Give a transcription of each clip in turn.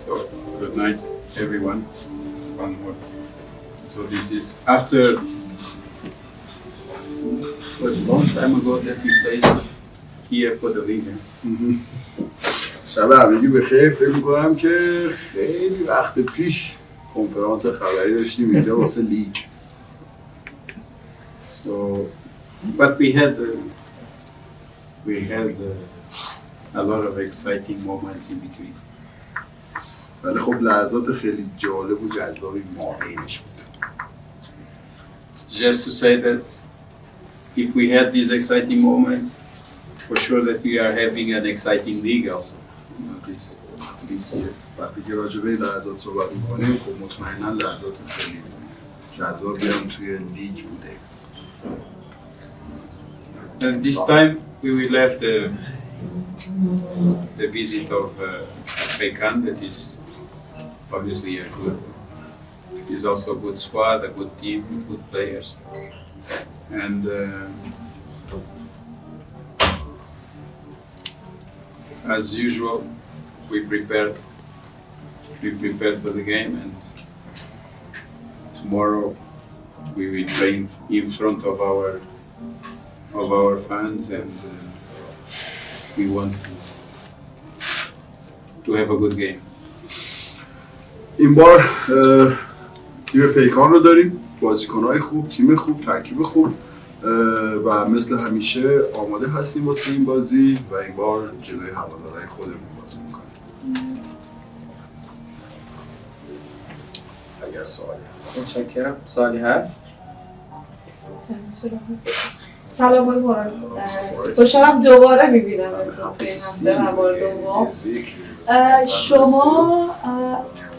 So, good night, everyone. One more. So this is after. It was a long time ago that we played here for the league. شب همگی بخیر. فکر میکنم که خیلی وقت پیش کنفرانس خبری داشتیم اینجا واسه لیگ. So, but we had a lot of exciting moments in between. ولی خب لحظات خیلی جالب و جذابی مانعش بود. Just to say that if we had these exciting moments, for sure that we are having an exciting league also. This year. وقتی که راجع به این لحظات صحبت می‌کنیم خب مطمئناً لحظات خیلی جذابی هم توی لیگ بوده. And this time we will have the visit of پیکان that is obviously a good. It is also a good squad, a good team, good players, and as usual, we prepared for the game, and tomorrow we will train in front of our fans, and we want to have a good game. این بار تیم پیکان رو داریم، بازیکن‌های خوب، تیم خوب، ترکیب خوب و مثل همیشه آماده هستیم واسه این بازی و این بار جلوی هوادارهای خودمون بازی می‌کنیم. اگر سوالی هست. متشکرم. سوالی هست؟ سلام آقای مراز. خوشحالم دوباره می‌بینمتون توی این هفته و بار دوم. شما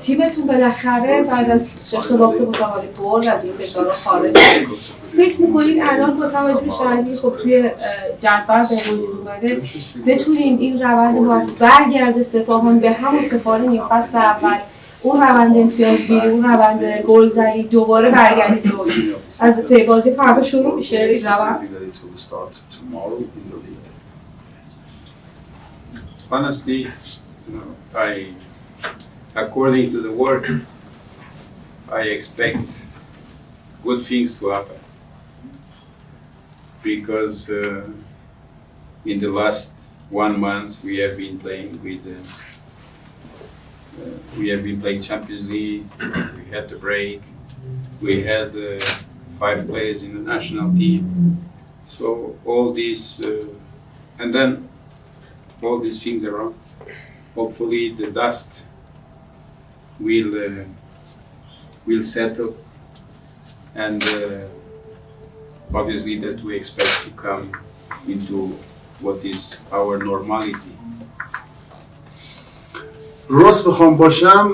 تیمتون بالاخره بعد از 6 تا باخت متوالی برد از این فشار خارج فکر می‌کنید الان با توجه به شرایطی خب توی جدول به وجود اومده بتونین این روند برگرده سپاهان به همون سفاره نیم فصل اول اون روند امتیازگیری اون روند گلزنی دوباره برگردید و از بازی فردا شروع میشه این روند؟ Honestly, according to the word, I expect good things to happen because in the last 1 month we have been playing Champions League. We had the break. We had 5 players in the national team. So all these and then all these things around. Hopefully the dust will settle, and obviously that we expect to come into what is our normality. راست بخوام باشم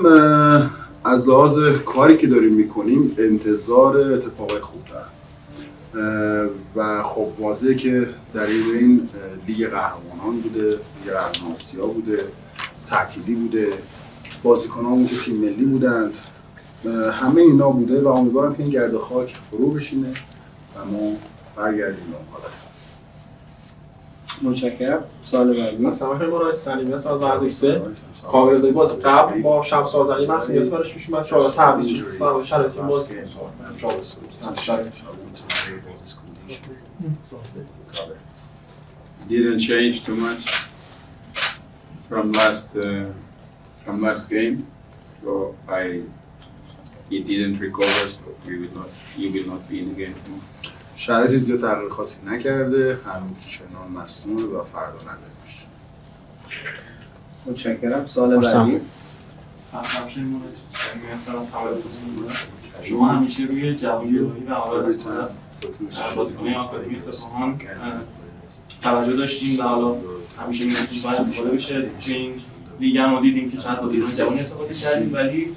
از لحاظ کاری که داریم میکنیم انتظار اتفاقای خوب دارم و خب واضحه که در این لیگ قهرمانان بوده، لیگ قهرمان آسیا بوده، تعطیلی بوده، بازیکنامون که تیم ملی بودند، همه اینا بوده و امیدوارم که این گرد خاک فرو بشینه و ما برگردیم به اون حالت. متشکرم. سوال بعدی. مثلا خیلی مراد سلیمی هست از ورزش کامرزایی باز قبل با شمس آذری مسئولیت برش پیش اومد که حالا تعویض شد و شرایط این باز Didn't change too much from last game, so he didn't recover, so he will not be in the game tomorrow. شرایط زیاد تغییر خاصی نکرده، همچنان مصدومه و فردا نداریمش. متشکرم. سوال بعدی. شما همیشه روی جوانگیری و آرایش بازیکن آکادمی سپاهان توجه داشتیم و حالا همیشه می‌گفتیم باید استفاده بشه. توی این لیگ هم دیدیم که چند بازیکن جوانی استفاده کردیم، ولی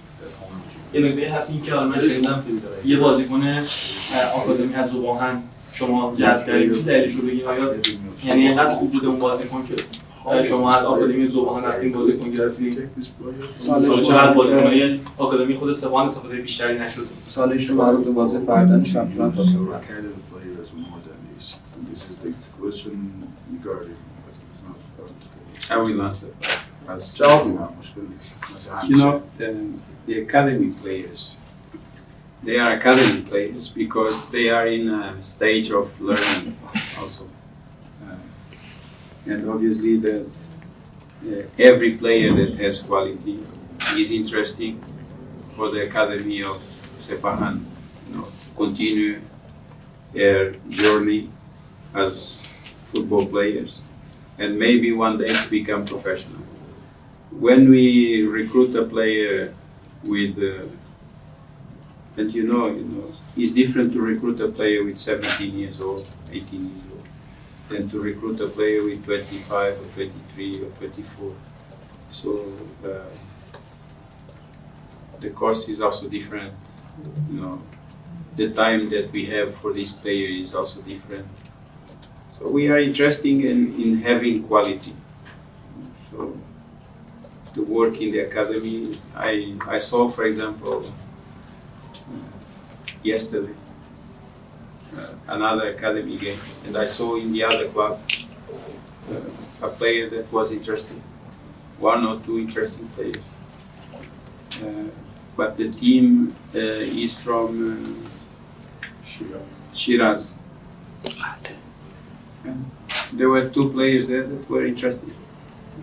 یه نکته هست این که حالا من شنیدم یه بازیکن آکادمی از سپاهان شما جذب کردید. چه دلیلش رو بگین؟ آیا یعنی اینقدر خوب بوده اون بازیکن که شما از آکادمی سپاهان رفتین بازیکن گرفتید؟ چقدر بازیکن‌های آکادمی خود سپاهان استفاده بیشتری نشد؟ سالش رو مربوط به بازی فردا شامپیون پاسخ I will answer. جواب میدم، مشکل نیست. You know, the academy players, they are academy players because they are in a stage of learning also. And obviously that every player that has quality is interesting for the academy of Sepahan, you know, continue their journey as football players and maybe one day to become professional. When we recruit a player with, and you know, it's different to recruit a player with 17 years old, 18 years old, than to recruit a player with 25 or 23 or 24. So the cost is also different. You know, the time that we have for this player is also different. So we are interested in having quality. So to work in the academy, I saw, for example, yesterday another academy game, and I saw in the other club a player that was interesting, one or two interesting players. But the team is from Shiraz. And there were two players there that were interesting.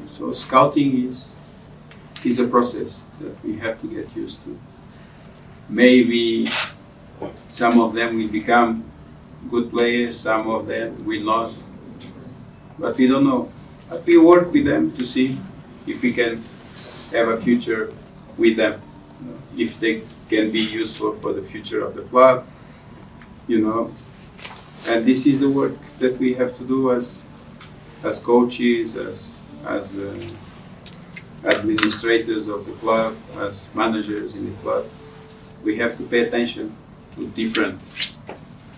So scouting is a process that we have to get used to. Maybe some of them will become good players, some of them will not. But we don't know. But we work with them to see if we can have a future with them. If they can be useful for the future of the club, you know. And this is the work that we have to do as coaches, as administrators of the club, as managers in the club. We have to pay attention to different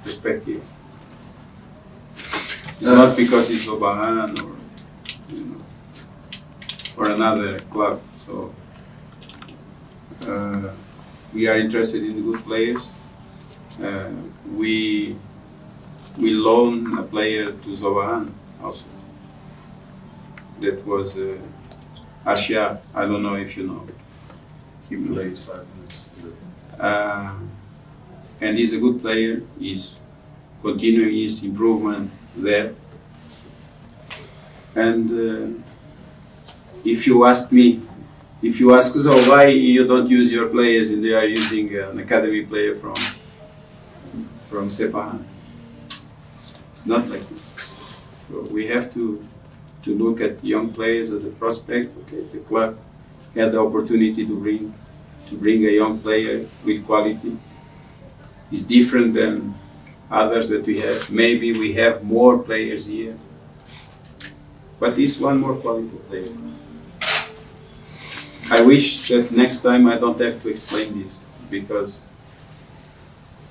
perspectives. It's not because it's Obahan or, you know, or another club. So we are interested in the good players. We loan a player to Zobahan also. That was Ashia. I don't know if you know. He played 5 minutes. And he's a good player. He's continuing his improvement there. And if you ask so why you don't use your players and they are using an academy player from Sepahán? It's not like this. So we have to look at young players as a prospect. Okay, the club had the opportunity to bring a young player with quality. It's different than others that we have. Maybe we have more players here, but it's one more quality player. I wish that next time I don't have to explain this, because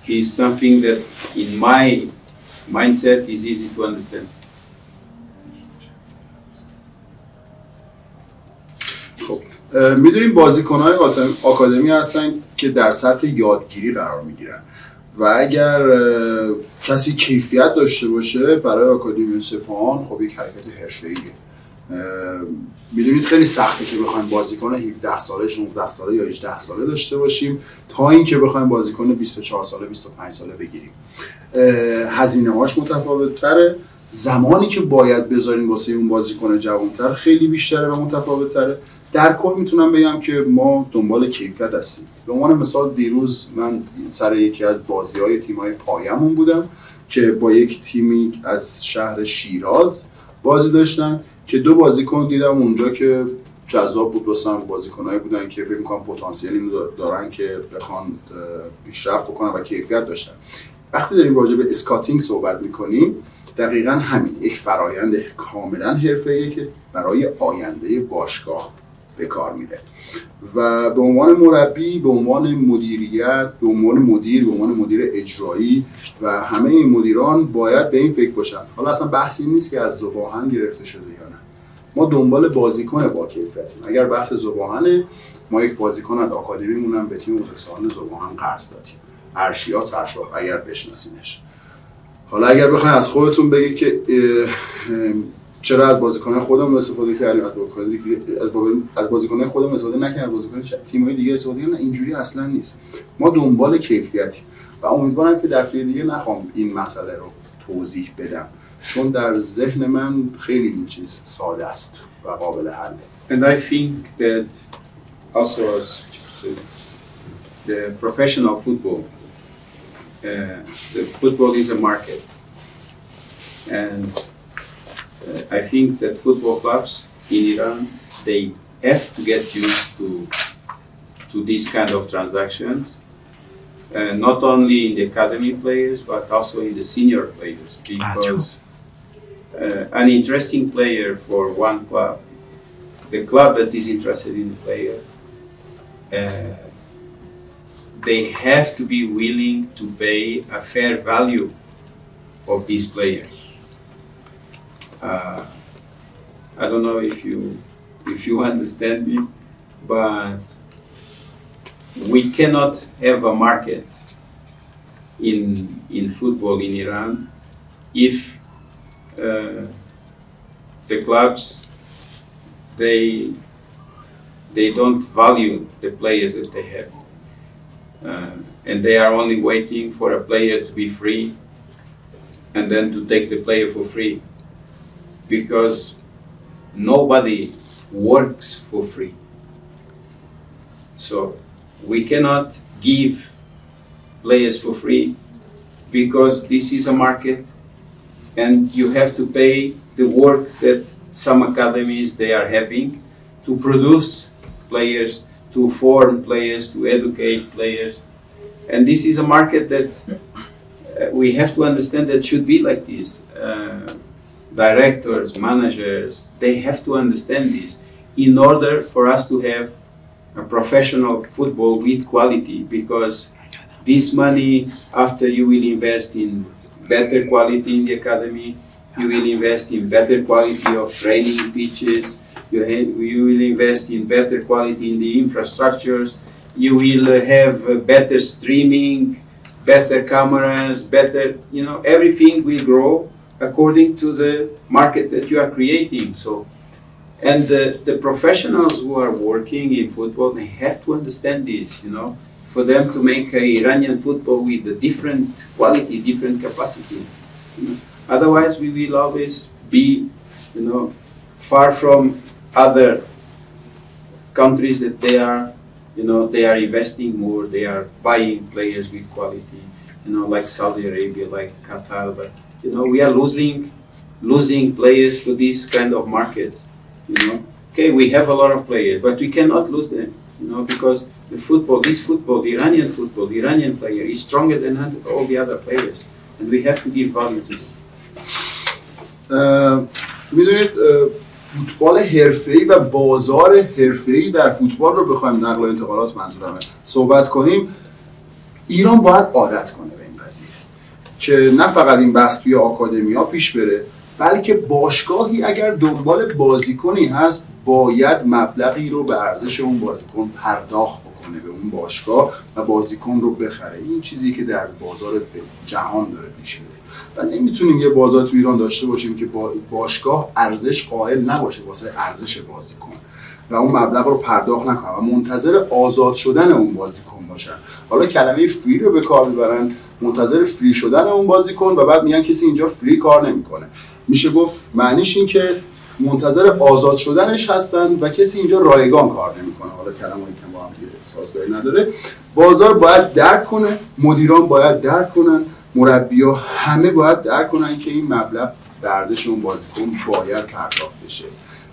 it's something that in my mindset is easy to understand. خب میدونیم بازیکن‌های آکادمی هستن که در سطح یادگیری قرار میگیرن و اگر کسی کیفیت داشته باشه برای آکادمی سپاهان خب یک حرکت حرفه‌ایه. میدونید خیلی سخته که بخوایم بازیکن 17 ساله 16 ساله یا 18 ساله داشته باشیم تا اینکه بخوایم بازیکن 24 ساله 25 ساله بگیریم. هزینه‌هاش متفاوت‌تره، زمانی که باید بذاریم واسه اون بازیکن جوان‌تر خیلی بیشتره و متفاوت‌تره. در کل میتونم بگم که ما دنبال کیفیت هستیم. به عنوان مثال دیروز من سر یکی از بازی‌های تیم‌های پایه‌مون بودم که با یک تیمی از شهر شیراز بازی داشتن که دو بازیکن دیدم اونجا که جذاب بود. واسم بازیکنایی بودن که فکر می‌کنم پتانسیلی دارن که بخوان پیشرفت بکنن و کیفیت داشتن. وقتی داریم راجع به اسکاتینگ صحبت می‌کنیم دقیقاً همین یک فرایند کاملاً حرفه‌ایه که برای آینده باشگاه به کار میره و به عنوان مربی، به عنوان مدیریت، به عنوان مدیر، به عنوان مدیر اجرایی و همه این مدیران باید به این فکر باشن. حالا اصلا بحثی نیست که از ذوباهن گرفته شده یا نه. ما دنبال بازیکن با کیفیتیم. اگر بحث ذوباهنه، ما یک بازیکن از آکادمیمون هم به تیم بزرگسالان ذوباهن قرض دادیم. ارشیا سرشاه اگر بشناسینش. حالا اگر بخواید از خودتون بگید که چرا از بازیکنان خودمون استفاده کردیم، از بازیکنان خودمون استفاده نکردیم، بازیکنان تیم‌های دیگه استفاده کردیم؟ نه، اینجوری اصلا نیست. ما دنبال کیفیتی و امیدوارم که دفعه دیگه نخوام این مسئله رو توضیح بدم، چون در ذهن من خیلی این چیز ساده است و قابل حله. And I think that also as the professional football, the football is a market, and I think that football clubs in Iran, they have to get used to these kind of transactions, not only in the academy players but also in the senior players, because an interesting player for one club, the club that is interested in the player, they have to be willing to pay a fair value of this player. I don't know if you understand me, but we cannot have a market in football in Iran if the clubs they don't value the players that they have, and they are only waiting for a player to be free and then to take the player for free, because nobody works for free. So we cannot give players for free, because this is a market and you have to pay the work that some academies they are having to produce players, to form players, to educate players. And this is a market that we have to understand that should be like this. Directors, managers, they have to understand this in order for us to have a professional football with quality, because this money, after you will invest in better quality in the academy, you will invest in better quality of training pitches, you will invest in better quality in the infrastructures, you will have better streaming, better cameras, better, everything will grow according to the market that you are creating. So, and the professionals who are working in football, they have to understand this, for them to make Iranian football with a different quality, different capacity. Otherwise, we will always be, far from other countries that they are investing more, they are buying players with quality, like Saudi Arabia, like Qatar, but we are losing players to these kind of markets. Okay, we have a lot of players, but we cannot lose them, because the Iranian player is stronger than all the other players, and we have to give value to them. میدونید فوتبال حرفه‌ای و بازار حرفه‌ای در فوتبال رو بخوایم نقل و انتقالات منظورمه صحبت کنیم، ایران باید عادت کنه به این قضیه که نه فقط این بحث توی آکادمی‌ها پیش بره، بلکه باشگاهی اگر دنبال بازیکنی هست باید مبلغی رو به ارزش اون بازیکن پرداخت بکنه به اون باشگاه و بازیکن رو بخره. این چیزی که در بازار جهان داره پیش میره و نمیتونیم یه بازار تو ایران داشته باشیم که باشگاه ارزش قائل نباشه واسه ارزش بازیکن و اون مبلغ رو پرداخت نکنه و منتظر آزاد شدن اون بازیکن باشن. حالا کلمه فری رو به کار میبرن، منتظر فری شدن اون بازیکن و بعد میگن کسی اینجا فری کار نمیکنه. میشه گفت معنیش این که منتظر آزاد شدنش هستن و کسی اینجا رایگان کار نمیکنه. حالا کلمه‌ای که با هم سازگاری نداره. بازار باید درک کنه، مدیران باید درک کنن، مربی‌ها همه باید درک کنن که این مبلغ به ارزش اون بازیکن باید پرداخت بشه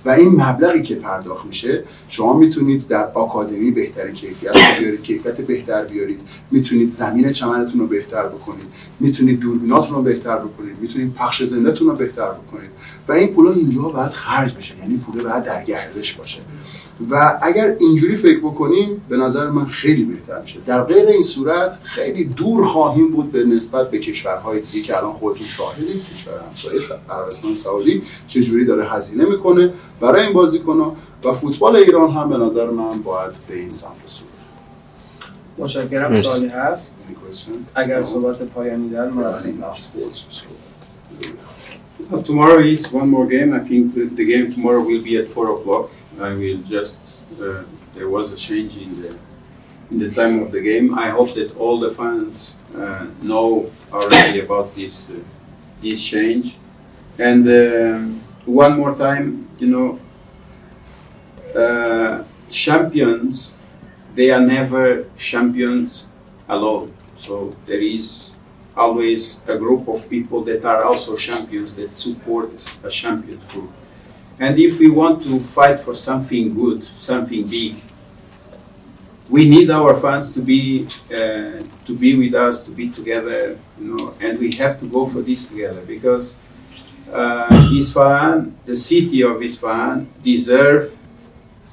و این مبلغی که پرداخت میشه شما میتونید در آکادمی بهترین کیفیت بیارید، کیفیت بهتر بیارید، میتونید زمین چمنتون رو بهتر بکنید، میتونید دوربیناتون رو بهتر بکنید، میتونید پخش زنده‌تون رو بهتر بکنید و این پولا اینجا باید خرج بشه، یعنی پولا باید در گردش باشه و اگر اینجوری فکر بکنیم به نظر من خیلی بهتر میشه. در غیر این صورت خیلی دور خواهیم بود به نسبت به کشورهای دیگه که الان خودتون شاهدید، کشور همسایه عربستان سعودی چجوری داره هزینه میکنه برای این بازیکن‌ها و فوتبال ایران هم به نظر من باید به این سمت و سو. متشکرم. سوالی هست؟ اگر صحبت پایانی دارید Tomorrow is one more game. I think the game tomorrow will be at 4 o'clock. I will just, there was a change in the time of the game. I hope that all the fans know already about this change. And one more time, you know, champions, they are never champions alone. So there is always a group of people that are also champions that support a champion group. And if we want to fight for something good, something big, we need our fans to be with us, to be together, you know, and we have to go for this together because Isfahan, the city of Isfahan, deserve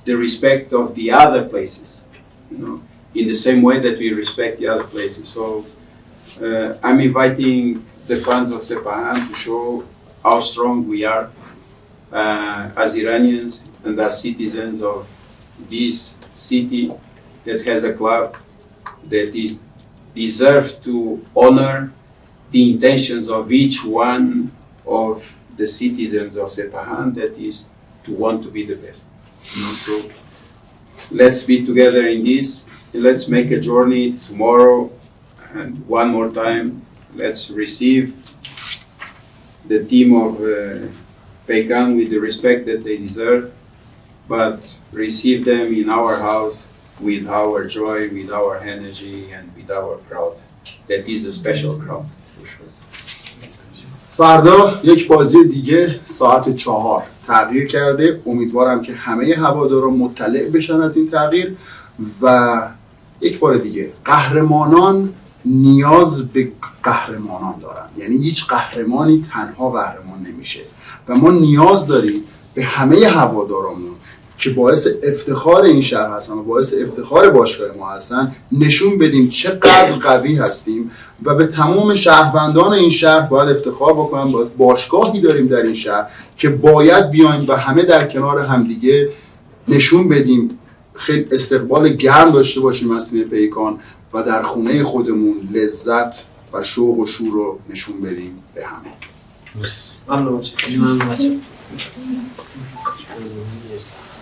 the respect of the other places, you know, in the same way that we respect the other places. So I'm inviting the fans of Sepaahan to show how strong we are as Iranians and as citizens of this city that has a club that is deserves to honor the intentions of each one of the citizens of Sepaahan, that is to want to be the best. You know, so let's be together in this. Let's make a journey tomorrow, and one more time, let's receive the team of پیکان with the respect that they deserve, but receive them in our house with our joy, with our energy, and with our crowd. That is a special crowd. فردا یک بازی دیگه ساعت 4 تغییر کرده. امیدوارم که همه هواداران مطلع بشن از این تغییر. و یک بار دیگه قهرمانان نیاز به قهرمانان دارن، یعنی هیچ قهرمانی تنها قهرمان نمیشه و ما نیاز داریم به همه هوادارامون که باعث افتخار این شهر هستن و باعث افتخار باشگاه ما هستن نشون بدیم چقدر قوی هستیم و به تمام شهروندان این شهر باید افتخار بکنن. باید باشگاهی داریم در این شهر که باید بیایم و همه در کنار همدیگه نشون بدیم، خیلی استقبال گرم داشته باشیم از تیم پیکان و در خونه خودمون لذت و شوق و شور رو نشون بدیم به همه. ممنون.